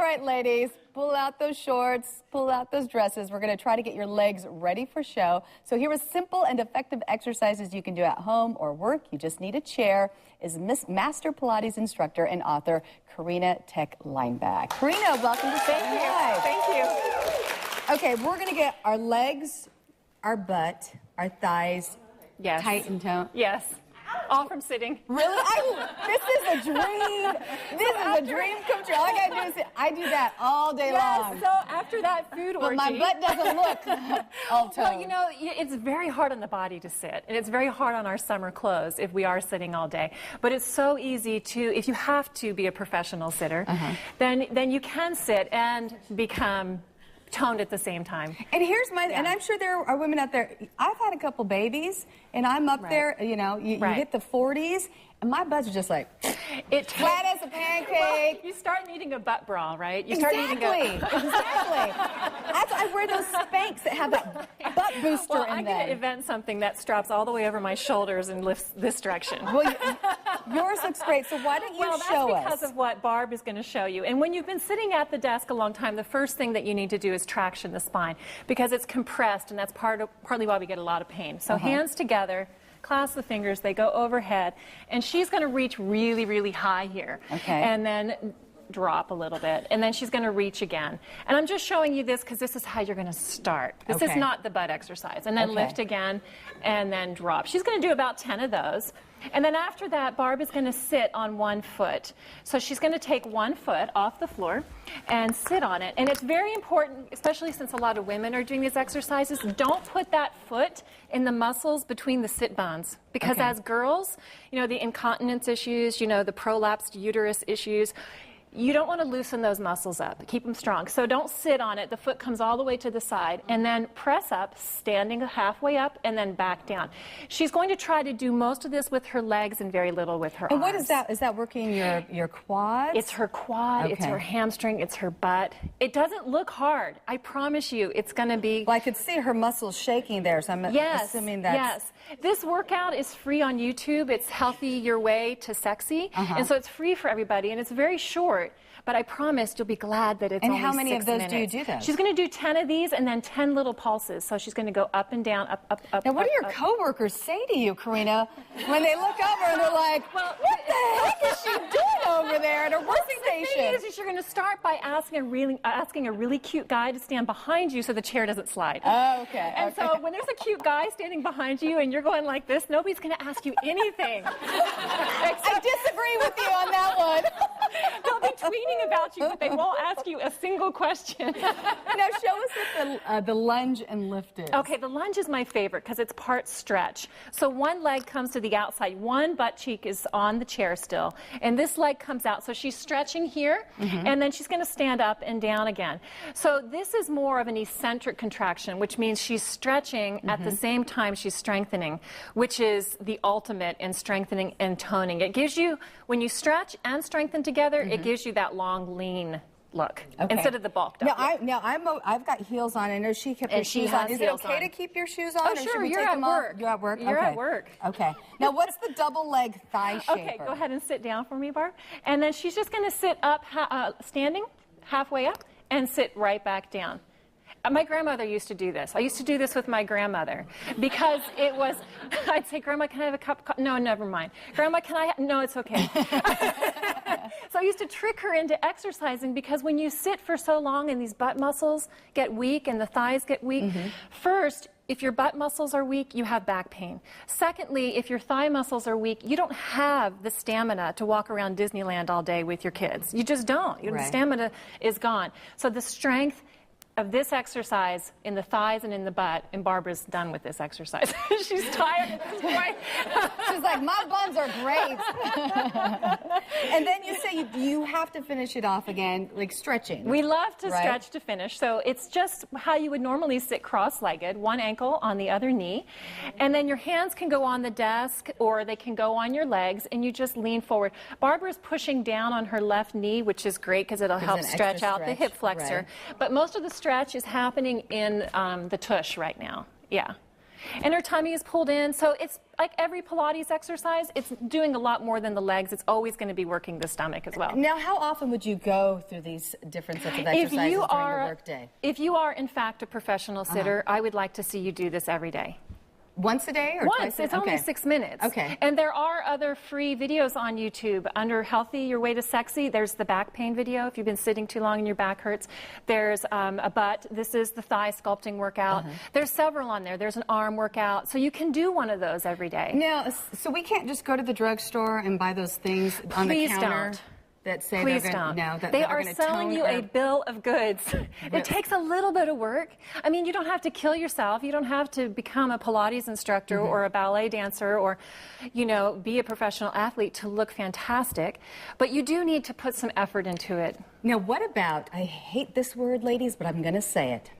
right, ladies, pull out those shorts, pull out those dresses. We're going to try to get your legs ready for show. So here are simple and effective exercises you can do at home or work. You just need a chair. Is Master Pilates instructor and author Karena Thek Lineback. Karena, welcome to Thank you. Thank you. Okay, we're going to get our legs, our butt, our thighs tight and toned. Yes. All from sitting. Really? This is a dream. This is a dream come true. All I got to do is sit. I do that all day long. So after that food orgy. But my butt doesn't look all toned. Well, you know, it's very hard on the body to sit. And it's very hard on our summer clothes if we are sitting all day. But it's so easy to, if you have to be a professional sitter, then you can sit and become toned at the same time. And here's my, and I'm sure there are women out there, I've had a couple babies, and I'm up there, you know, you hit the 40s, and my butt's just like, flat as a pancake. Well, you start needing a butt bra, right? You start needing exactly. I wear those Spanx that have that butt booster in them. I'm going to invent something that straps all the way over my shoulders and lifts this direction. Well, yours looks great, so why don't you show us? That's because of what Barb is going to show you. And when you've been sitting at the desk a long time, the first thing that you need to do is traction the spine, because it's compressed, and that's partly why we get a lot of pain. So hands together, clasp the fingers, they go overhead, and she's going to reach really, really high here. And then drop a little bit, and then she's going to reach again. And I'm just showing you this because this is how you're going to start. This is not the butt exercise. And then lift again, and then drop. She's going to do about 10 of those. And then after that, Barb is going to sit on one foot. So she's going to take one foot off the floor and sit on it. And it's very important, especially since a lot of women are doing these exercises, don't put that foot in the muscles between the sit bones. Because as girls, you know, the incontinence issues, you know, the prolapsed uterus issues, you don't want to loosen those muscles up. Keep them strong. So don't sit on it. The foot comes all the way to the side. And then press up, standing halfway up, and then back down. She's going to try to do most of this with her legs and very little with her arms. And what is that? Is that working your quads? It's her quad. It's her hamstring. It's her butt. It doesn't look hard. I promise you, it's going to be... Well, I could see her muscles shaking there, so I'm assuming that's... Yes. This workout is free on YouTube. It's Healthy Your Way to Sexy. And so it's free for everybody, and it's very short. But I promise you'll be glad that it's only 6 minutes. And how many of those do you do those? She's going to do 10 of these and then 10 little pulses. So she's going to go up and down, up, up, up. Now, what do your coworkers say to you, Karena, when they look over and they're like, well, what the heck is she doing over there at her workstation? The thing is you're going to start by asking a really cute guy to stand behind you so the chair doesn't slide. Oh, okay. And so when there's a cute guy standing behind you and you're going like this, nobody's going to ask you anything. I disagree with you on that one. They'll be tweeting about you, but they won't ask you a single question. Now, show us what the lunge and lift is. Okay, the lunge is my favorite because it's part stretch. So one leg comes to the outside. One butt cheek is on the chair still, and this leg comes out. So she's stretching here, and then she's going to stand up and down again. So this is more of an eccentric contraction, which means she's stretching at the same time she's strengthening, which is the ultimate in strengthening and toning. It gives you, when you stretch and strengthen together, it gives you that long, lean look instead of the bulked up. I've got heels on. I know she kept her shoes on. Is it okay to keep your shoes on? Oh, sure. You're at work. You're at work? You're at work. Okay. Now, what's the double leg thigh shaper? Okay, go ahead and sit down for me, Barb. And then she's just going to sit up, standing halfway up, and sit right back down. My grandmother used to do this. I used to do this with my grandmother because it was, I'd say, Grandma, can I have a cup of coffee? No, never mind. Grandma, can I no, it's okay. So I used to trick her into exercising because when you sit for so long and these butt muscles get weak and the thighs get weak, first, if your butt muscles are weak, you have back pain. Secondly, if your thigh muscles are weak, you don't have the stamina to walk around Disneyland all day with your kids. You just don't. The stamina is gone. So the strength of this exercise in the thighs and in the butt, and Barbara's done with this exercise. She's tired at this point. She's like, my buns are great. And then you say you have to finish it off again, like stretching. We love to stretch to finish. So it's just how you would normally sit cross-legged, one ankle on the other knee. And then your hands can go on the desk or they can go on your legs, and you just lean forward. Barbara's pushing down on her left knee, which is great because it'll help stretch out the hip flexor. But most of the stretch is happening in the tush right now. Yeah. And her tummy is pulled in. So it's like every Pilates exercise, it's doing a lot more than the legs. It's always going to be working the stomach as well. Now, how often would you go through these different sets of exercises during the workday? If you are, in fact, a professional sitter, I would like to see you do this every day. Once a day or Once. twice a day? It's only 6 minutes. Okay. And there are other free videos on YouTube. Under Healthy, Your Way to Sexy, there's the back pain video if you've been sitting too long and your back hurts. There's a butt. This is the thigh sculpting workout. There's several on there. There's an arm workout. So you can do one of those every day. Now, so we can't just go to the drugstore and buy those things on the counter? Don't. That say Please they're don't. No, that they they're are gonna selling tone you a bill of goods. It takes a little bit of work. I mean, you don't have to kill yourself. You don't have to become a Pilates instructor or a ballet dancer or, you know, be a professional athlete to look fantastic. But you do need to put some effort into it. Now, what about, I hate this word, ladies, but I'm going to say it,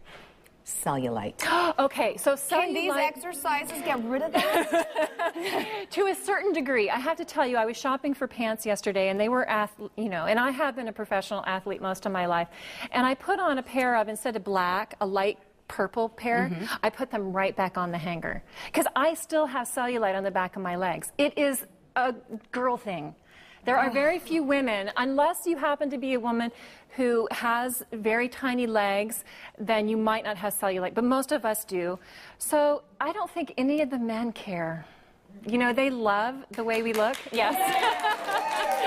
cellulite. Okay, so cellulite... Can these exercises get rid of that? To a certain degree. I have to tell you, I was shopping for pants yesterday, and they were, you know, and I have been a professional athlete most of my life. And I put on a pair of, instead of black, a light purple pair. I put them right back on the hanger because I still have cellulite on the back of my legs. It is a girl thing. There are very few women, unless you happen to be a woman who has very tiny legs, then you might not have cellulite, but most of us do. So I don't think any of the men care. You know, they love the way we look. Yes.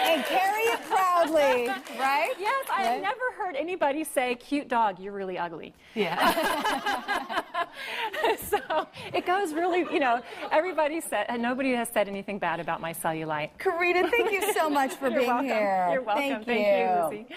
And carry it proudly, right? Yes, I have never heard anybody say, cute dog, you're really ugly. Yeah. So it goes really, you know, everybody said, and nobody has said anything bad about my cellulite. Karena, thank you so much for being welcome. here. You're welcome. Thank you, Lucy.